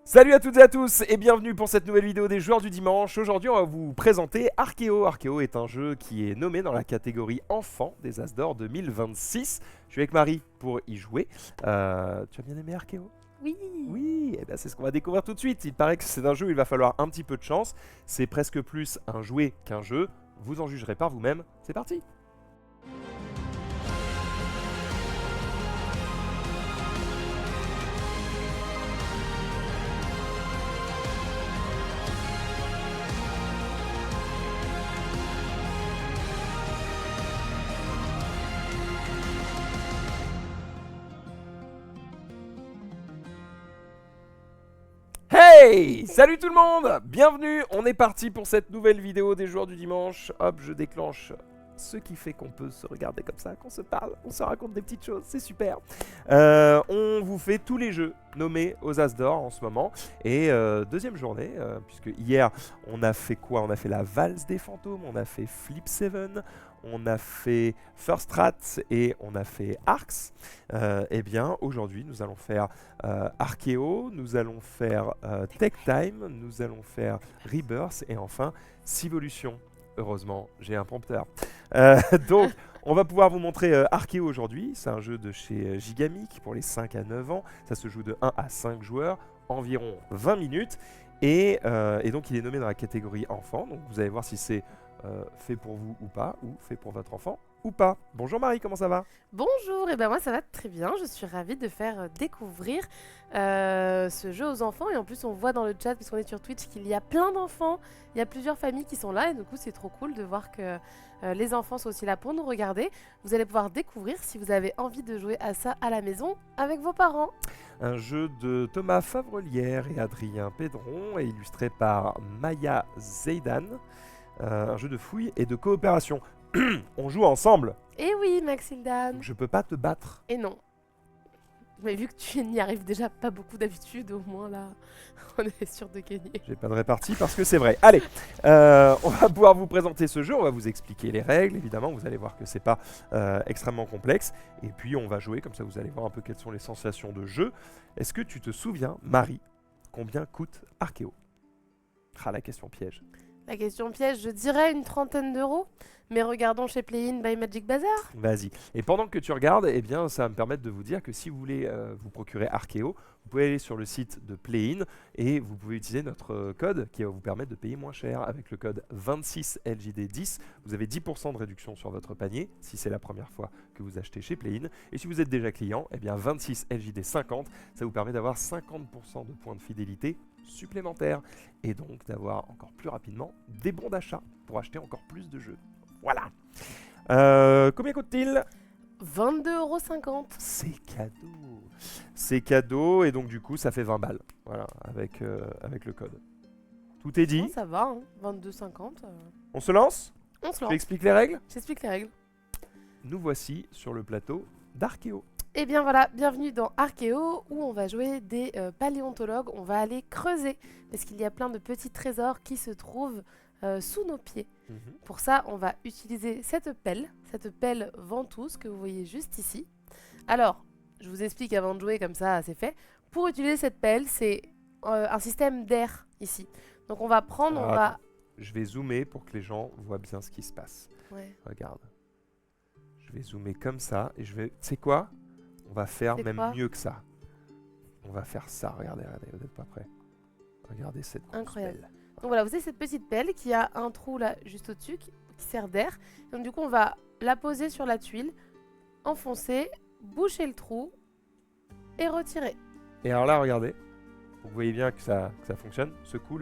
Salut à toutes et à tous et bienvenue pour cette nouvelle vidéo des joueurs du dimanche. Aujourd'hui on va vous présenter Arkeo. Arkeo est un jeu qui est nommé dans la catégorie enfant des As d'Or 2026. Je suis avec Marie pour y jouer. Tu as bien aimé Arkeo? Oui. Oui, et bien c'est ce qu'on va découvrir tout de suite. Il paraît que c'est un jeu où il va falloir un petit peu de chance. C'est presque plus un jouet qu'un jeu. Vous en jugerez par vous-même. C'est parti! Hey! Salut tout le monde! Bienvenue, on est parti pour cette nouvelle vidéo des joueurs du dimanche. Hop, je déclenche ce qui fait qu'on peut se regarder comme ça, qu'on se parle, on se raconte des petites choses, c'est super. On vous fait tous les jeux nommés aux As d'Or en ce moment. Et deuxième journée, puisque hier on a fait quoi? On a fait la valse des fantômes, on a fait Flip 7, on a fait First Rat et on a fait Arx. Eh bien aujourd'hui nous allons faire Arkeo, nous allons faire Tech Time, nous allons faire Rebirth et enfin Civolution. Heureusement, j'ai un prompteur. Donc, on va pouvoir vous montrer Arkeo aujourd'hui. C'est un jeu de chez Gigamic pour les 5 à 9 ans. Ça se joue de 1 à 5 joueurs, environ 20 minutes. Et donc, il est nommé dans la catégorie enfant. Donc, vous allez voir si c'est fait pour vous ou pas, ou fait pour votre enfant ou pas. Bonjour Marie, comment ça va? Bonjour, et ben moi ça va très bien, je suis ravie de faire découvrir ce jeu aux enfants et en plus on voit dans le chat, puisqu'on est sur Twitch, qu'il y a plein d'enfants, il y a plusieurs familles qui sont là et du coup c'est trop cool de voir que les enfants sont aussi là pour nous regarder. Vous allez pouvoir découvrir si vous avez envie de jouer à ça à la maison avec vos parents. Un jeu de Thomas Favrelière et Adrien Pédron, et illustré par Maya Zeidan. Un jeu de fouille et de coopération. On joue ensemble. Et oui, Maxildan. Je peux pas te battre. Et non. Mais vu que tu n'y arrives déjà pas beaucoup d'habitude, au moins là, on est sûr de gagner. J'ai pas de répartie parce que c'est vrai. Allez, on va pouvoir vous présenter ce jeu, on va vous expliquer les règles, évidemment, vous allez voir que c'est pas extrêmement complexe. Et puis on va jouer, comme ça vous allez voir un peu quelles sont les sensations de jeu. Est-ce que tu te souviens, Marie, combien coûte Arkeo? Ah, la question piège. La question piège, je dirais une trentaine d'euros, mais regardons chez Play-in by Magic Bazar. Vas-y. Et pendant que tu regardes, eh bien, ça va me permettre de vous dire que si vous voulez vous procurer Arkeo, vous pouvez aller sur le site de Play-in et vous pouvez utiliser notre code qui va vous permettre de payer moins cher. Avec le code 26LJD10, vous avez 10% de réduction sur votre panier si c'est la première fois que vous achetez chez Play-in. Et si vous êtes déjà client, eh bien 26LJD50, ça vous permet d'avoir 50% de points de fidélité supplémentaires et donc d'avoir encore plus rapidement des bons d'achat pour acheter encore plus de jeux. Voilà. Combien coûte-t-il? 22,50 €. C'est cadeau. C'est cadeau et donc du coup ça fait 20 balles. Voilà, avec le code. Tout est dit. Oh, ça va, hein, 22,50 €. On se lance? On se Tu lance. expliques les règles? J'explique les règles. Nous voici sur le plateau d'Arkeo. Et bien voilà, bienvenue dans Arkeo où on va jouer des paléontologues. On va aller creuser parce qu'il y a plein de petits trésors qui se trouvent sous nos pieds. Pour ça, on va utiliser cette pelle ventouse que vous voyez juste ici. Alors, je vous explique avant de jouer, comme ça c'est fait. Pour utiliser cette pelle, c'est un système d'air ici. Donc on va prendre, Alors, on va... attends. Je vais zoomer pour que les gens voient bien ce qui se passe. Ouais. Regarde. Je vais zoomer comme ça et je vais... Tu sais quoi? On va faire C'est même quoi? mieux que ça. On va faire ça. Regardez, regardez, vous n'êtes pas prêts. Regardez cette grosse Incroyable. pelle. Donc voilà, vous avez cette petite pelle qui a un trou là juste au-dessus qui sert d'air. Donc du coup, on va la poser sur la tuile, enfoncer, boucher le trou et retirer. Et alors là, regardez. Vous voyez bien que ça fonctionne. Secoue,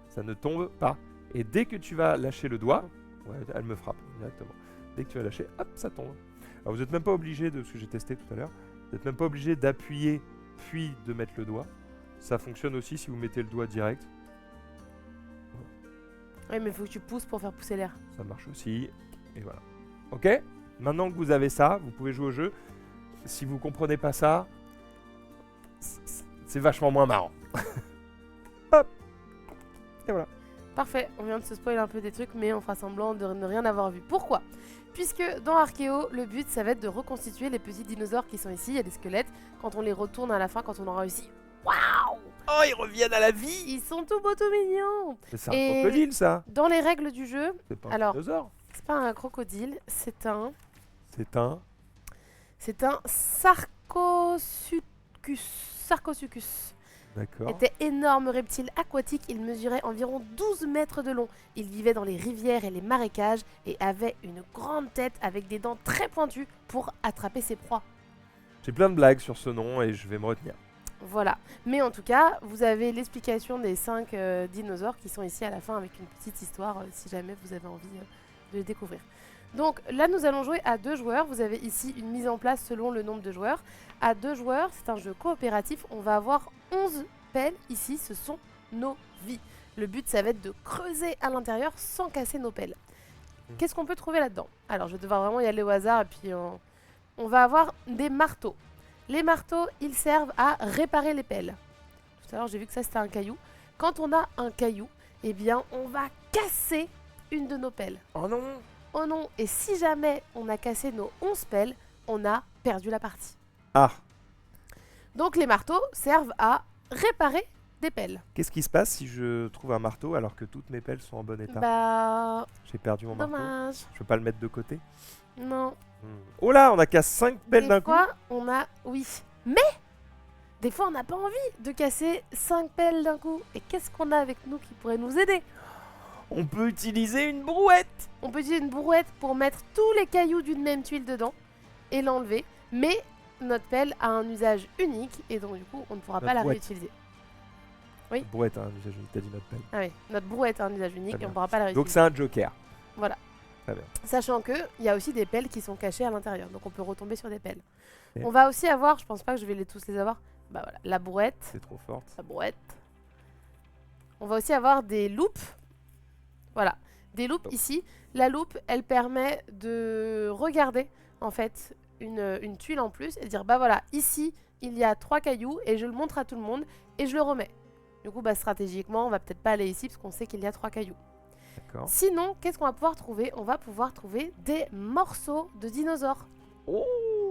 ça ne tombe pas. Et dès que tu vas lâcher le doigt, ouais, elle me frappe directement. Dès que tu vas lâcher, hop, ça tombe. Alors vous n'êtes même pas obligé de ce que j'ai testé tout à l'heure. Vous n'êtes même pas obligé d'appuyer puis de mettre le doigt. Ça fonctionne aussi si vous mettez le doigt direct. Oui, mais il faut que tu pousses pour faire pousser l'air. Ça marche aussi. Et voilà. Ok? Maintenant que vous avez ça, vous pouvez jouer au jeu. Si vous comprenez pas ça, c'est vachement moins marrant. Hop! Et voilà. Parfait, on vient de se spoiler un peu des trucs, mais on fera semblant de ne rien avoir vu. Pourquoi? Puisque dans Arkeo, le but, ça va être de reconstituer les petits dinosaures qui sont ici. Il y a des squelettes. Quand on les retourne à la fin, quand on aura réussi, waouh! Oh, ils reviennent à la vie. Ils sont tout beaux, tout mignons. C'est un Et- crocodile, ça. Dans les règles du jeu, C'est pas un Alors- dinosaure. c'est pas un crocodile, c'est un Sarcosuchus. Sarcosuchus. D'accord. Était énorme reptile aquatique, il mesurait environ 12 mètres de long. Il vivait dans les rivières et les marécages et avait une grande tête avec des dents très pointues pour attraper ses proies. J'ai plein de blagues sur ce nom et je vais me retenir. Voilà. Mais en tout cas, vous avez l'explication des 5 dinosaures qui sont ici à la fin avec une petite histoire si jamais vous avez envie de les découvrir. Donc là, nous allons jouer à 2 joueurs. Vous avez ici une mise en place selon le nombre de joueurs. À 2 joueurs, c'est un jeu coopératif. On va avoir 11 pelles. Ici, ce sont nos vies. Le but, ça va être de creuser à l'intérieur sans casser nos pelles. Qu'est-ce qu'on peut trouver là-dedans? Alors, je vais devoir vraiment y aller au hasard et puis on va avoir des marteaux. Les marteaux, ils servent à réparer les pelles. Tout à l'heure, j'ai vu que ça, c'était un caillou. Quand on a un caillou, eh bien, on va casser une de nos pelles. Oh non. Oh non, et si jamais on a cassé nos 11 pelles, on a perdu la partie. Ah, Donc les marteaux servent à réparer des pelles. qu'est-ce qui se passe si je trouve un marteau alors que toutes mes pelles sont en bon état? Bah, J'ai perdu mon marteau. dommage. Je peux pas le mettre de côté? Non. Oh là, on a cassé 5 pelles d'un Des coup. fois, on a... Oui. Mais, des fois, on n'a pas envie de casser 5 pelles d'un coup. Et qu'est-ce qu'on a avec nous qui pourrait nous aider? On peut utiliser une brouette. On peut utiliser une brouette pour mettre tous les cailloux d'une même tuile dedans et l'enlever. Mais notre pelle a un usage unique et donc du coup, on ne pourra Notre pas la brouette. réutiliser. Brouette, hein, t'as dit notre pelle. Ah oui, notre brouette a un usage unique et bien. on ne pourra pas la Donc réutiliser. c'est un joker. Voilà. Très bien. Sachant que il y a aussi des pelles qui sont cachées à l'intérieur, donc on peut retomber sur des pelles. Ok. On va aussi avoir, je pense pas que je vais tous les avoir, bah voilà, la brouette, C'est trop forte. la brouette. On va aussi avoir des loupes. Voilà, des loupes Top. ici. La loupe, elle permet de regarder en fait une tuile en plus et dire bah voilà, ici il y a 3 cailloux et je le montre à tout le monde et je le remets. Du coup, bah stratégiquement, on va peut-être pas aller ici parce qu'on sait qu'il y a 3 cailloux. D'accord. Sinon, qu'est-ce qu'on va pouvoir trouver? On va pouvoir trouver des morceaux de dinosaures. Oh.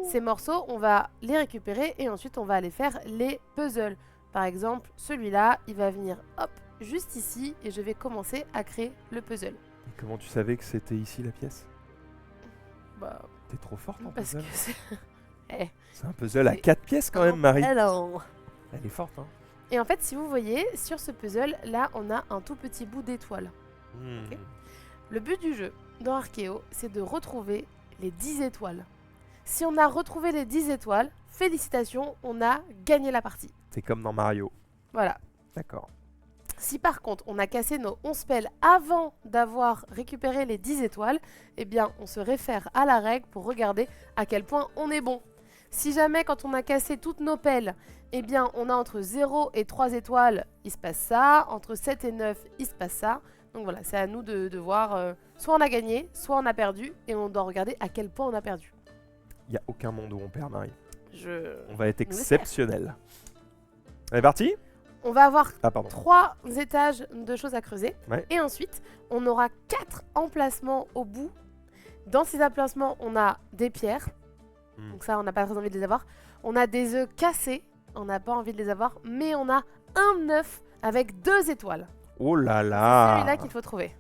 Ces morceaux, on va les récupérer et ensuite on va aller faire les puzzles. Par exemple, celui-là, il va venir hop, juste ici et je vais commencer à créer le puzzle. Et comment tu savais que c'était ici la pièce? Bah, T'es trop forte en parce que puzzle. c'est... C'est un puzzle à 4 pièces quand même, Marie. Alors. Elle est forte, hein. Et en fait, si vous voyez, sur ce puzzle, là, on a un tout petit bout d'étoile. Hmm. Ok. Le but du jeu, dans Arkeo, c'est de retrouver les 10 étoiles. Si on a retrouvé les 10 étoiles, félicitations, on a gagné la partie. C'est comme dans Mario. Voilà. D'accord. Si par contre on a cassé nos 11 pelles avant d'avoir récupéré les 10 étoiles, eh bien on se réfère à la règle pour regarder à quel point on est bon. Si jamais quand on a cassé toutes nos pelles, eh bien on a entre 0 et 3 étoiles, il se passe ça, entre 7 et 9, il se passe ça. Donc voilà, c'est à nous de voir, soit on a gagné, soit on a perdu, et on doit regarder à quel point on a perdu. Il n'y a aucun monde où on perd, Marie. On On va être l'espère. exceptionnel. On est parti? va avoir Ah, pardon. 3 étages de choses à creuser. Ouais. Et ensuite, on aura 4 emplacements au bout. Dans ces emplacements, on a des pierres. Hmm. Donc ça, on n'a pas très envie de les avoir. On a des œufs cassés. On n'a pas envie de les avoir. Mais on a un œuf avec 2 étoiles. Oh là C'est là! celui-là qu'il faut trouver.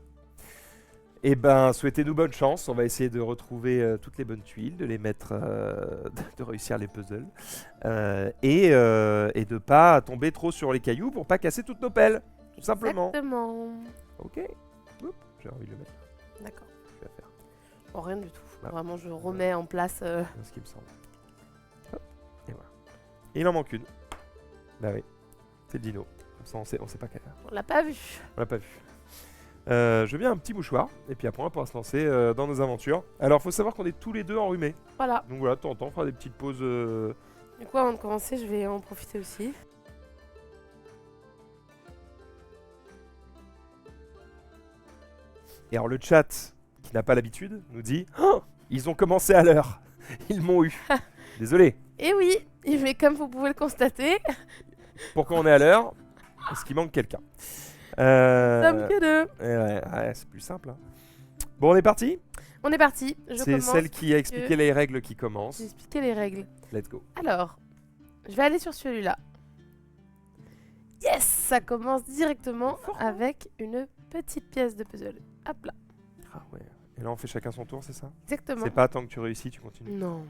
Eh ben, souhaitez-nous bonne chance. On va essayer de retrouver toutes les bonnes tuiles, de les mettre, de réussir les puzzles, et de pas tomber trop sur les cailloux pour pas casser toutes nos pelles, tout simplement. Exactement. Ok. Oups, j'ai envie de le mettre. D'accord. Je vais faire. Bon, rien du tout. Ah. Vraiment, je remets en place... C'est ce qui me semble. Hop, et voilà. Et il en manque une. Bah oui. C'est le dino. Comme ça, on sait pas quelle heure. On l'a pas vu. On l'a pas vu. Je veux bien un petit mouchoir, et puis après on pourra se lancer dans nos aventures. Alors faut savoir qu'on est tous les deux enrhumés, Voilà. donc voilà, de temps en temps on fera des petites pauses. Du coup, avant de commencer, je vais en profiter aussi. Et alors le chat, qui n'a pas l'habitude, nous dit oh, ils ont commencé à l'heure, ils m'ont eu. Désolé, Et oui, mais comme vous pouvez le constater, pourquoi on est à l'heure? Parce qu'il manque quelqu'un. sommes que 2. Ouais, c'est plus simple. Hein. Bon, on est parti. On est parti. Je C'est commence. celle qui a expliqué les règles qui commence. J'ai expliqué les règles. Let's go. Alors, je vais aller sur celui-là. Yes, ça commence directement Fort, hein. avec une petite pièce de puzzle. Hop là, Ah ouais. Et là, on fait chacun son tour, c'est ça? exactement. C'est pas tant que tu réussis, tu continues. Non.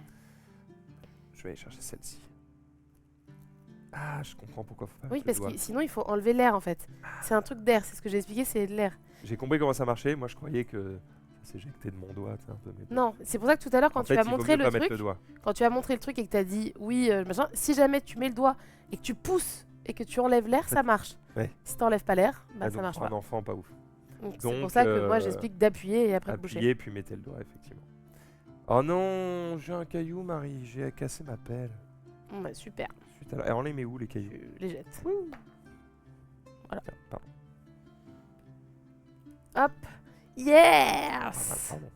Je vais aller chercher celle-ci. Ah, je comprends pourquoi faut pas Oui, mettre le parce doigt. que sinon il faut enlever l'air en fait. C'est un truc d'air, c'est ce que j'ai expliqué, c'est de l'air. J'ai compris comment ça marchait. Moi, je croyais que ça s'éjectait de mon doigt, tu sais, un peu. Mais bon. Non, c'est pour ça que tout à l'heure quand En tu fait, as il vaut montré mieux le pas mettre truc, le doigt. quand tu as montré le truc et que tu as dit oui, machin, si jamais tu mets le doigt et que tu pousses et que tu enlèves l'air, ça marche. Ouais. Si tu n'enlèves pas l'air, bah Ah, ça donc, marche pour pas. un enfant, pas ouf. Donc c'est donc, pour ça que moi j'explique d'appuyer et après de bouger. Appuyez, puis mettez le doigt, effectivement. Oh non, j'ai un caillou, Marie. J'ai cassé ma pelle. Bon, bah, super, Suite à la... Et on les met où, les cailloux? tu les jettes. Tiens, pardon. Hop, Ah, yes. pardon.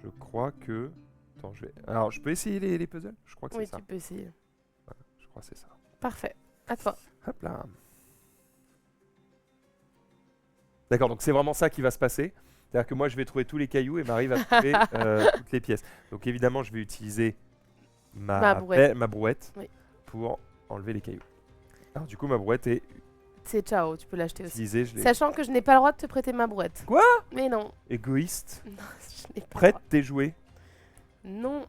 Je crois que... Attends, je vais... Alors, je peux essayer les puzzles? Je crois que Oui, c'est ça. tu peux essayer. Je crois que c'est ça. Parfait, à toi. Hop là. D'accord, donc c'est vraiment ça qui va se passer. C'est-à-dire que moi, je vais trouver tous les cailloux et Marie va trouver toutes les pièces. Donc évidemment, je vais utiliser Ma brouette. ma brouette Oui. pour enlever les cailloux. Alors du coup, ma brouette est C'est ciao, tu peux l'acheter aussi. utilisée. Je l'ai Sachant que je n'ai pas le droit de te prêter ma brouette. Quoi? Mais non. égoïste. Non, je n'ai pas le Prête droit. tes jouets. Non.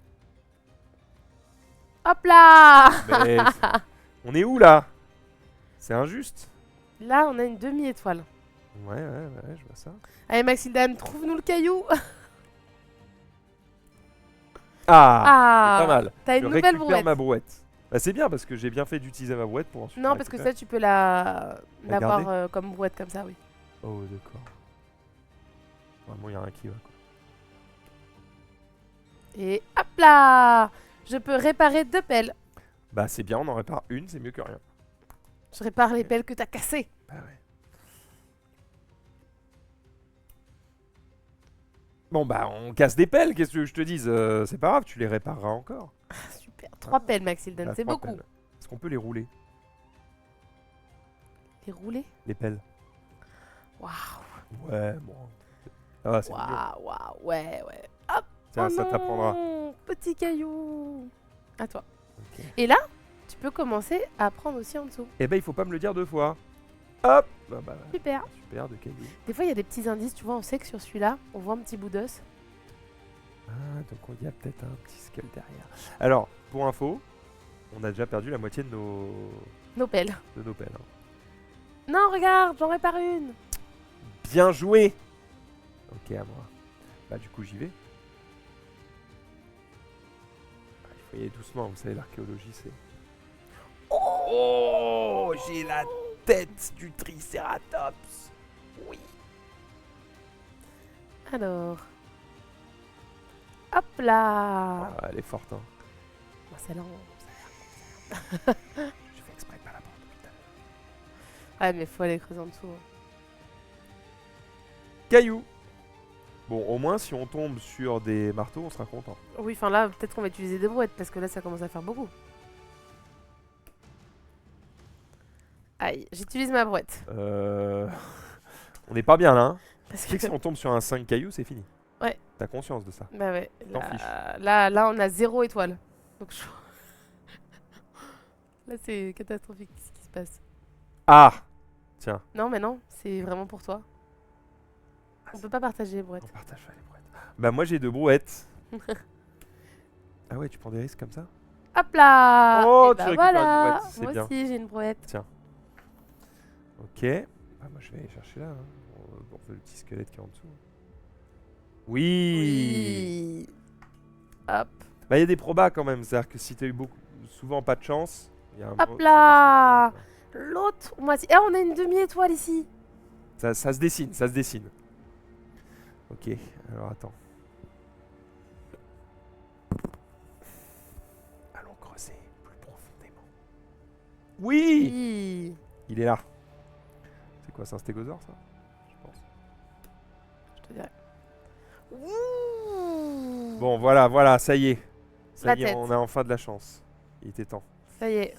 Hop là. Mais on est où là? C'est injuste. Là, on a une demi-étoile. Ouais, je vois ça. Allez, Maxildan, trouve-nous le caillou. Ah, Ah, c'est pas mal. T'as une Je nouvelle récupère brouette. ma brouette. Bah, c'est bien parce que j'ai bien fait d'utiliser ma brouette pour ensuite Non, la parce que récupérer. ça, tu peux l'avoir garder comme brouette comme ça, oui. Oh, d'accord. Vraiment, il y a un qui va, quoi. Et hop là. Je peux réparer 2 pelles. Bah, c'est bien, on en répare une, c'est mieux que rien. Je répare les pelles que t'as cassées. Bah ouais. Bon bah on casse des pelles, qu'est-ce que je te dise? C'est pas grave, tu les répareras encore. Super. 3 pelles, Maxildan, Ah, c'est 3 beaucoup. pelles. Est-ce qu'on peut les rouler, Les rouler. les pelles? Waouh. Ouais, bon. Ah, c'est mignon. Waouh, waouh, ouais. Tiens, Oh ça t'apprendra. non, petit caillou. À toi. Ok. Et là, tu peux commencer à prendre aussi en dessous. Eh ben, il faut pas me le dire 2 fois. Hop bah, Super. super, de cailloux. Des fois, il y a des petits indices, tu vois, on sait que sur celui-là, on voit un petit bout d'os. Ah, donc il y a peut-être un petit skull derrière. Alors, pour info, on a déjà perdu la moitié de Nos pelles. nos pelles. Hein. Non, regarde, j'en répare une. Bien joué. Ok, à moi. Bah du coup, j'y vais. Ah, il faut y aller doucement, vous savez, l'archéologie, c'est... Oh, j'ai la tête du Triceratops. Oui. Alors. Hop là. Ah, elle est forte, hein. Bon, celle-là, Je fais exprès de pas la prendre depuis tout à l'heure. Ouais, mais faut aller creuser en dessous. Caillou. Bon, au moins, si on tombe sur des marteaux, on sera content. Oui, enfin là, peut-être qu'on va utiliser des brouettes parce que là, ça commence à faire beaucoup. Aïe, j'utilise ma brouette. On n'est pas bien là, hein. Parce Tu sais que si on tombe sur un 5 cailloux, c'est fini. Ouais. T'as conscience de ça. Bah ouais. T'en fiches. Là, on a 0 étoile. Donc là, c'est catastrophique ce qui se passe. Ah. Tiens. Non, mais non, c'est vraiment pour toi. On peut pas partager les On brouettes. partage pas les brouettes. Bah moi j'ai 2 brouettes. Ah ouais, tu prends des risques comme ça? Hop là. Oh, Et tu bah récupères une voilà. brouette, c'est Moi bien. aussi, j'ai une brouette. Ok. Bah moi je vais aller chercher là. Hein. On fait le petit squelette qui est en dessous. Oui. Oui. Hop. Bah il y a des probas quand même. C'est-à-dire que si t'as eu souvent pas de chance, il y a un Hop moment- là. L'autre, moi aussi. Ah, on a une demi-étoile ici. Ça se dessine, ça se dessine. Ok, alors attends. Allons creuser plus profondément. Oui. Oui. Il est là. C'est quoi, c'est un stégosaure ça? Je pense. Je te dirais. Ouh. Bon, voilà, ça y est. Ça La y est, tête. on a enfin de la chance. Il était temps. Ça y est.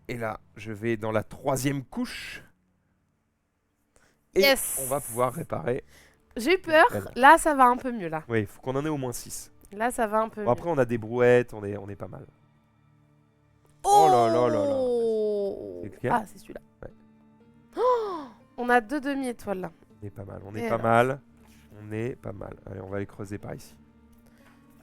Et là, je vais dans la 3e couche. Et Yes. on va pouvoir réparer. J'ai eu peur. Elle. Là, ça va un peu mieux là. Oui, il faut qu'on en ait au moins 6. Là, ça va un peu Bon, mieux. après, on a des brouettes, on est pas mal. Oh là là là là. Ok. Ah, c'est celui-là. Ouais. Oh, on a 2 demi-étoiles là. On est pas mal, on Et est pas alors mal. On est pas mal. Allez, on va aller creuser par ici.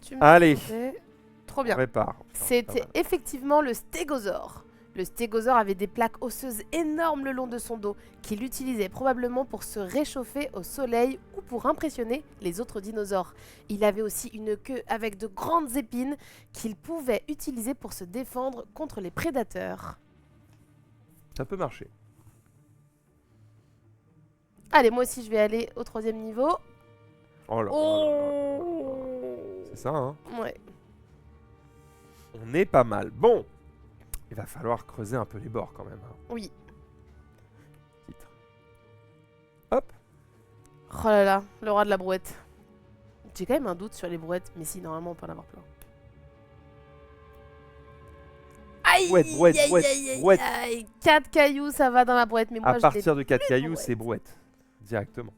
Tu me Allez. disais- Trop On bien. répare. C'était effectivement le stégosaure. Le stégosaure avait des plaques osseuses énormes le long de son dos, qu'il utilisait probablement pour se réchauffer au soleil ou pour impressionner les autres dinosaures. Il avait aussi une queue avec de grandes épines qu'il pouvait utiliser pour se défendre contre les prédateurs. Ça peut marcher. Allez, moi aussi je vais aller au 3e niveau. Oh là là là là là là là. Oh C'est ça, hein. Ouais. On est pas mal. Bon. Il va falloir creuser un peu les bords quand même. Hein. Oui. Titre. Hop. Oh là là, le roi de la brouette. J'ai quand même un doute sur les brouettes, mais si, normalement on peut en avoir plein. Aïe, Brouette, aïe, brouette, aïe, aïe, brouette. aïe. 4 cailloux, ça va dans ma brouette, mais moi À je partir de 4 plus de cailloux, brouette. c'est brouette. Directement.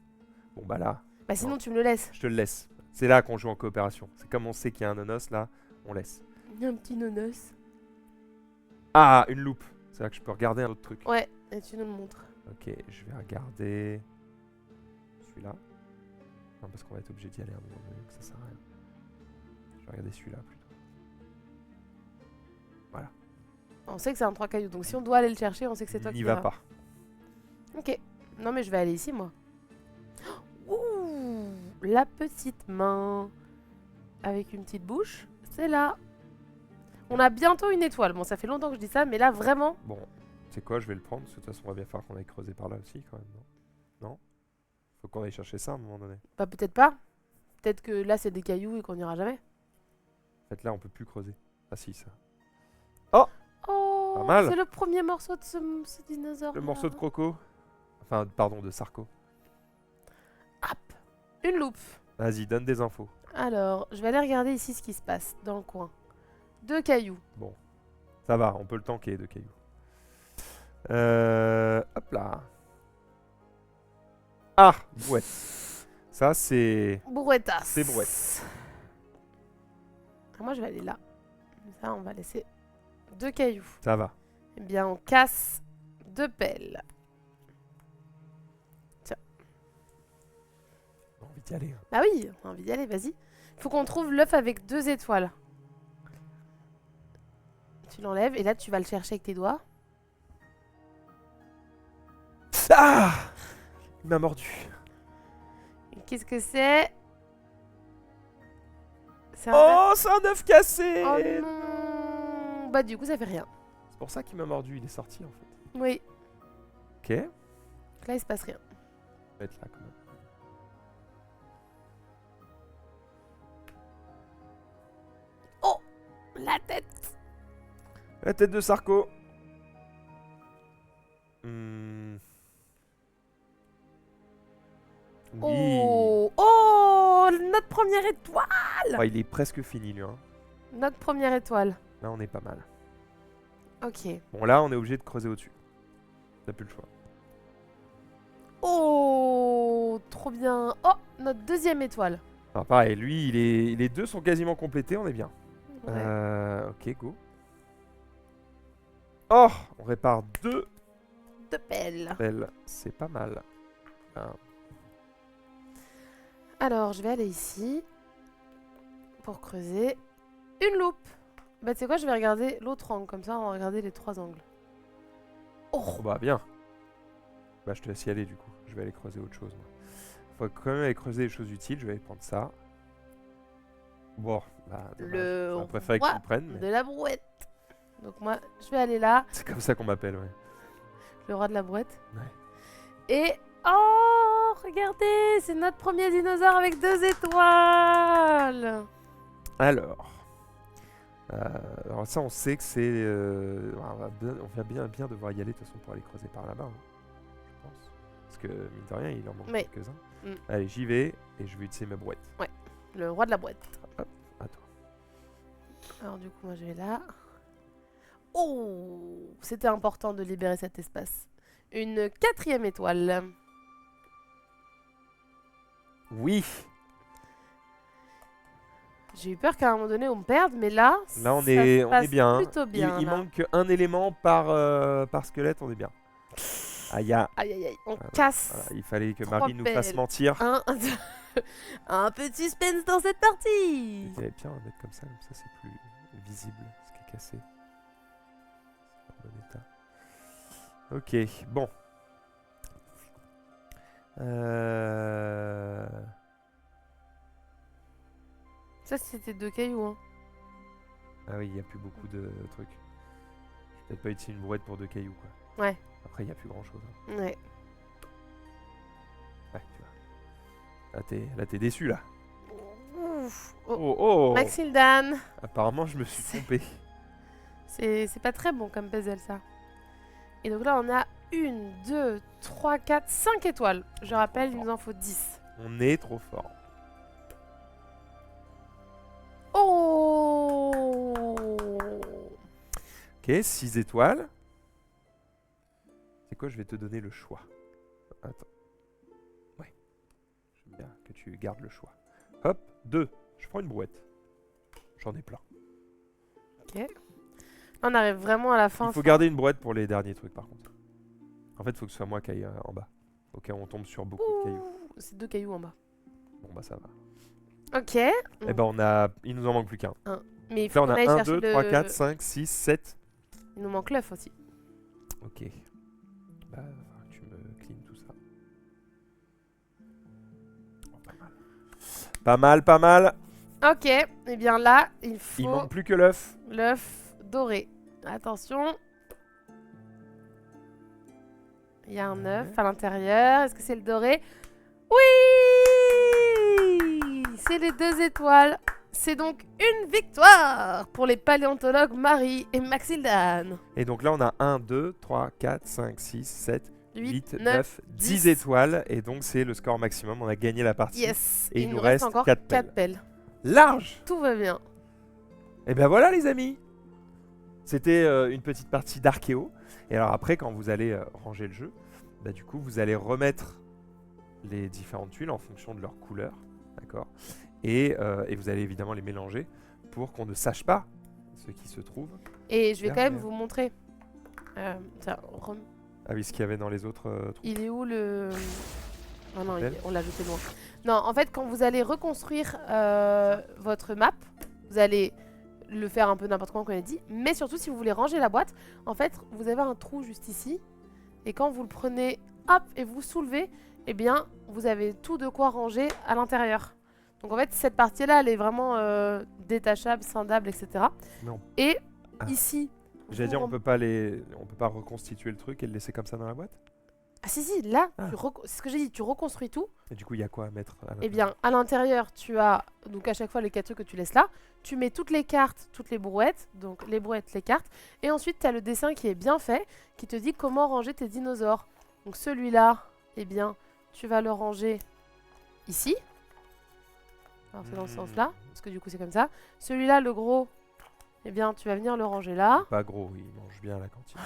Bon bah là, Bah sinon tu me le laisses. je te le laisse. C'est là qu'on joue en coopération. C'est comme on sait qu'il y a un nonos là, on laisse. Il y a un petit nonos. Ah, une loupe. C'est là que je peux regarder un autre truc. Ouais, et tu nous le montres. Ok, je vais regarder celui-là. Non, parce qu'on va être obligé d'y aller à un moment donné, donc ça sert à rien. Je vais regarder celui-là plutôt. Voilà. On sait que c'est un 3 cailloux, donc si on doit aller le chercher, on sait que c'est toi qui N'y va verras. pas. Ok. Non mais je vais aller ici, moi. Ouh, la petite main. Avec une petite bouche. C'est là. On a bientôt une étoile. Bon, ça fait longtemps que je dis ça, mais là, vraiment... Bon, c'est quoi, je vais le prendre, parce que de toute façon, on va bien falloir qu'on aille creuser par là aussi, quand même, non? Non? Faut qu'on aille chercher ça à un moment donné. Bah peut-être pas. Peut-être que là, c'est des cailloux et qu'on n'ira jamais. En fait, là, on peut plus creuser. Ah si, ça. Oh, Pas mal. c'est le premier morceau de ce dinosaure. Le morceau de croco. Enfin, pardon, de sarco. Hop, une loupe. Vas-y, donne des infos. Alors, je vais aller regarder ici ce qui se passe dans le coin. 2 cailloux. Bon, ça va, on peut le tanker, de cailloux. Hop là. Ah, brouette. Ça, c'est... Brouettas. C'est brouette. Ah, moi, je vais aller là. Ça, on va laisser 2 cailloux. Ça va. Eh bien, on casse 2 pelles. Tiens. On a envie d'y aller. Hein. Bah oui, on a envie d'y aller, vas-y. Faut qu'on trouve l'œuf avec 2 étoiles. Tu l'enlèves et là, tu vas le chercher avec tes doigts. Ah, il m'a mordu. Qu'est-ce que c'est? C'est un Oh, c'est un œuf cassé. œuf. Oh non. Bah du coup, ça fait rien. C'est pour ça qu'il m'a mordu, il est sorti en fait. Oui. Ok. Donc là, il se passe rien. On va être là quand même. Oh, la tête. La tête de Sarko. Hmm. Oui. Oh, oh, notre première étoile. Oh, il est presque fini lui. Hein. Notre première étoile. Là, on est pas mal. Ok. Bon, là, on est obligé de creuser au-dessus. T'as plus le choix. Oh, trop bien. Oh, notre 2e étoile. Alors, pareil, lui, les deux sont quasiment complétés, on est bien. Ouais. Ok, go. Oh, on répare 2 De pelle. pelles. C'est pas mal. Alors, je vais aller ici pour creuser une loupe. Bah, tu sais quoi, je vais regarder l'autre angle, comme ça, on va regarder les 3 angles. Oh, Oh, bah, bien. Bah, je te laisse y aller du coup. Je vais aller creuser autre chose. Moi. Faut quand même aller creuser des choses utiles. Je vais aller prendre ça. Bon, bah, dommage. le J'aurais préféré que tu le prennes. de Mais... la brouette. Donc, moi, je vais aller là, C'est comme ça qu'on m'appelle, ouais. le roi de la brouette. Ouais. Et oh, regardez, c'est notre premier dinosaure avec 2 étoiles. Alors ça, on sait que c'est... on va bien devoir y aller de toute façon pour aller creuser par là-bas, hein, je pense. Parce que, mine de rien, il en manque Oui. quelques-uns. Mm. Allez, j'y vais et je vais utiliser ma brouette. Le roi de la brouette. Hop, à toi. Alors du coup, moi je vais là. Oh, c'était important de libérer cet espace. Une 4e étoile. Oui. J'ai eu peur qu'à un moment donné on me perde, mais là, Là, on ça est, se on est passe bien. plutôt bien. Il là. manque un élément par squelette, on est bien. Aïe, aïe. Aïe aïe aïe, on Voilà, casse. voilà, il fallait que Trois Marie nous fasse pelles. mentir. Un peu de suspense dans cette partie. Tiens, on va mettre comme ça c'est plus visible ce qui est cassé. C'est en bon état. Ok, bon. Ça, c'était 2 cailloux. Hein. Ah oui, il n'y a plus beaucoup de trucs. Je vais peut-être pas utiliser une brouette pour 2 cailloux, quoi. Ouais. Après, il n'y a plus grand-chose. Hein. Ouais. Ouais, tu vois. Là, t'es déçu, là. Ouf. Oh. Oh, oh. Maxildan. Apparemment, je me suis trompé. C'est pas très bon comme puzzle, ça. Et donc là, on a 1, 2, 3, 4, 5 étoiles. Je rappelle, il nous en faut 10. On est trop fort. Oh. Ok, 6 étoiles. C'est quoi? Je vais te donner le choix. Attends. Ouais. J'aime bien que tu gardes le choix. Hop, 2. Je prends une brouette. J'en ai plein. Ok. On arrive vraiment à la fin. Il faut garder une brouette pour les derniers trucs, par contre. En fait, il faut que ce soit moi qui aille en bas. Au cas où on tombe sur beaucoup de cailloux. C'est 2 cailloux en bas. Bon, bah ça va. Ok. Eh ben, il nous en manque plus qu'un. Mais il Là, faut on qu'on a aille 1, chercher 2, 3, le... 4, 5, 6, 7. Il nous manque l'œuf aussi. Ok. Bah, tu me clean tout ça. Oh, pas mal. Pas mal, pas mal. Ok. Et bien là, il faut Il manque plus que l'œuf. l'œuf doré. Attention. Il y a un œuf à l'intérieur. Est-ce que c'est le doré? Oui! C'est les 2 étoiles. C'est donc une victoire pour les paléontologues Marie et Maxildan. Et donc là, on a 1, 2, 3, 4, 5, 6, 7, 8, 9, 9, 10 étoiles. Et donc, c'est le score maximum. On a gagné la partie. Yes. Et il il nous nous reste reste encore 4 4 pelles. Large! Tout va bien. Et ben voilà, les amis. C'était une petite partie d'Archéo. Et alors après, quand vous allez ranger le jeu, bah, du coup, vous allez remettre les différentes tuiles en fonction de leur couleur. D'accord? Et vous allez évidemment les mélanger pour qu'on ne sache pas ce qui se trouve. Et je vais quand même Derrière. vous montrer. Ah oui, ce qu'il y avait dans les autres trous. Il est où le... Ah non, Belle. on l'a jeté loin. Non, en fait, quand vous allez reconstruire votre map, vous allez le faire un peu n'importe comment, comme on a dit. Mais surtout, si vous voulez ranger la boîte, en fait, vous avez un trou juste ici. Et quand vous le prenez, hop, et vous soulevez, eh bien, vous avez tout de quoi ranger à l'intérieur. Donc en fait, cette partie-là, elle est vraiment détachable, scindable, etc. Non. Et Ah. ici... J'allais vous dire, on rem- peut pas reconstituer le truc et le laisser comme ça dans la boîte. Ah si, là, Ah. c'est ce que j'ai dit, tu reconstruis tout. Et du coup, il y a quoi à mettre à Eh l'intérieur? bien, à l'intérieur, tu as donc à chaque fois les 4 trucs que tu laisses là. Tu mets toutes les cartes, toutes les brouettes, donc les brouettes, les cartes. Et ensuite, tu as le dessin qui est bien fait, qui te dit comment ranger tes dinosaures. Donc celui-là, eh bien, tu vas le ranger ici. Alors c'est dans ce sens-là, parce que du coup c'est comme ça. Celui-là, le gros, eh bien, tu vas venir le ranger là. Pas gros, il mange bien à la cantine.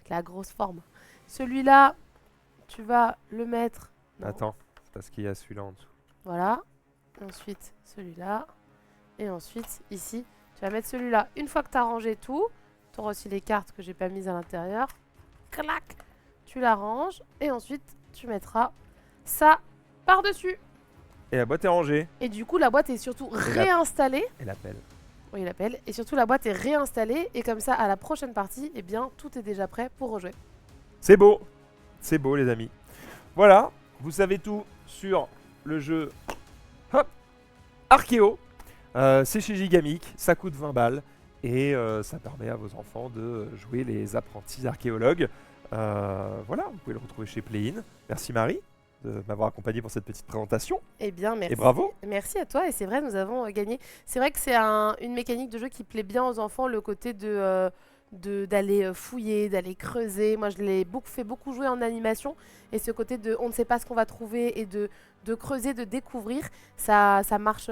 La grosse forme. Celui-là, tu vas le mettre... non, Attends, c'est parce qu'il y a celui-là en dessous. voilà. Ensuite, celui-là. Et ensuite, ici, tu vas mettre celui-là. Une fois que tu as rangé tout, tu auras aussi les cartes que j'ai pas mises à l'intérieur. Clac! Tu la ranges. Et ensuite, tu mettras ça par-dessus. Et la boîte est rangée. Et du coup, la boîte est surtout réinstallée. Et la pelle. Oui, il appelle. Et surtout, la boîte est réinstallée. Et comme ça, à la prochaine partie, eh bien, tout est déjà prêt pour rejouer. C'est beau. C'est beau, les amis. Voilà, vous savez tout sur le jeu hop, Archéo. C'est chez Gigamic, ça coûte 20 balles. Et ça permet à vos enfants de jouer les apprentis archéologues. Voilà, vous pouvez le retrouver chez Play-in. Merci Marie de m'avoir accompagné pour cette petite présentation. Eh bien, merci. Et bravo. Merci à toi. Et c'est vrai, nous avons gagné. C'est vrai que c'est une mécanique de jeu qui plaît bien aux enfants, le côté d'aller fouiller, d'aller creuser. Moi, je l'ai fait beaucoup jouer en animation. Et ce côté de on ne sait pas ce qu'on va trouver et de creuser, de découvrir, ça marche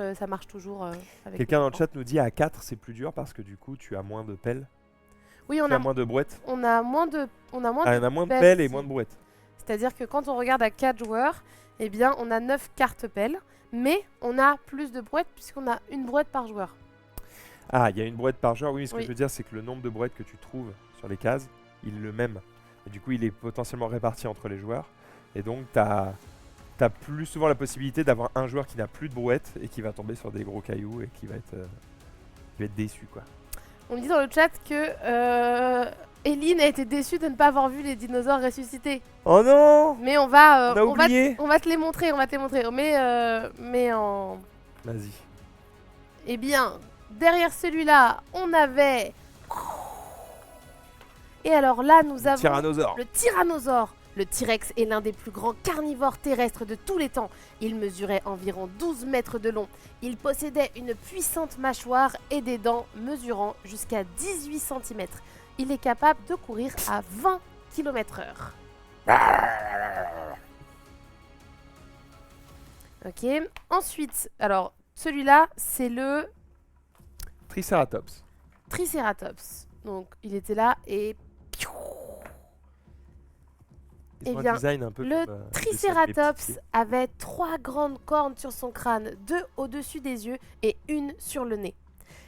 toujours avec Quelqu'un les dans le enfants. chat nous dit à 4 c'est plus dur parce que du coup tu as moins de pelles, Oui, tu as moins de brouettes. on a moins de Ah, il y en a moins de pelles pelles et aussi. moins de brouettes. C'est-à-dire que quand on regarde à 4 joueurs, eh bien, on a 9 cartes pelles. mais on a plus de brouettes puisqu'on a une brouette par joueur. Ah, il y a une brouette par joueur. Oui, ce que Oui. je veux dire, c'est que le nombre de brouettes que tu trouves sur les cases, il est le même. Et du coup, il est potentiellement réparti entre les joueurs. Et donc, tu as plus souvent la possibilité d'avoir un joueur qui n'a plus de brouette et qui va tomber sur des gros cailloux et qui va être déçu, quoi. On me dit dans le chat que Eline a été déçue de ne pas avoir vu les dinosaures ressuscités. Oh non! Mais on va, On a oublié! on va te les montrer, on va te les montrer. Mais en... Vas-y. Eh bien, derrière celui-là, on avait... Et alors là, nous avons Tyrannosaure. le tyrannosaure. Le T-Rex est l'un des plus grands carnivores terrestres de tous les temps. Il mesurait environ 12 mètres de long. Il possédait une puissante mâchoire et des dents mesurant jusqu'à 18 cm. Il est capable de courir à 20 km/h. Ok. Ensuite, alors celui-là, c'est le Triceratops. Triceratops. Donc il était là et Ils Eh ont bien, un design un peu le comme, Triceratops avait 3 grandes cornes sur son crâne, 2 au-dessus des yeux et une sur le nez.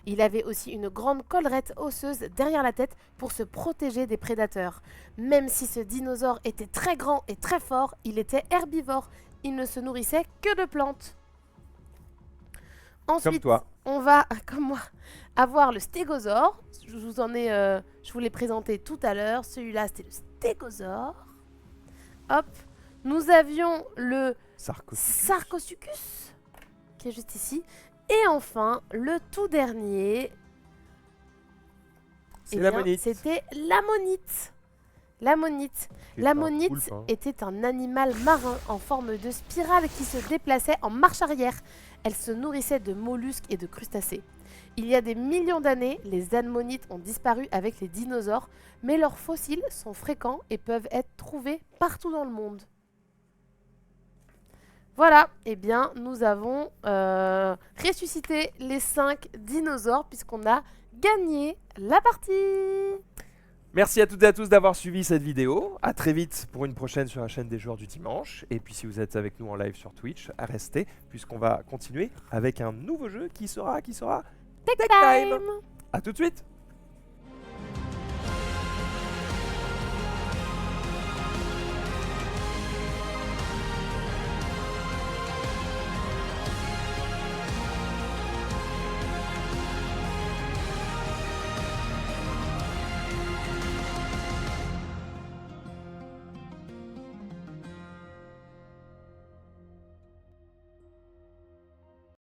Il avait aussi une grande collerette osseuse derrière la tête pour se protéger des prédateurs. Même si ce dinosaure était très grand et très fort, il était herbivore. Il ne se nourrissait que de plantes. Comme Ensuite, toi. on va, comme moi, avoir le stégosaure. Je vous l'ai présenté tout à l'heure. Celui-là, c'était le stégosaure. Hop. Nous avions le Sarcosuchus, qui est juste ici. Et enfin, le tout dernier, C'est eh la bien, monite. c'était l'ammonite. L'ammonite. Qui est un L'ammonite poulpe, hein. était un animal marin en forme de spirale qui se déplaçait en marche arrière. Elle se nourrissait de mollusques et de crustacés. Il y a des millions d'années, les ammonites ont disparu avec les dinosaures, mais leurs fossiles sont fréquents et peuvent être trouvés partout dans le monde. Voilà, eh bien, nous avons ressuscité les 5 dinosaures puisqu'on a gagné la partie. Merci à toutes et à tous d'avoir suivi cette vidéo. À très vite pour une prochaine sur la chaîne des joueurs du dimanche. Et puis si vous êtes avec nous en live sur Twitch, restez puisqu'on va continuer avec un nouveau jeu qui sera Tech Time. A tout de suite.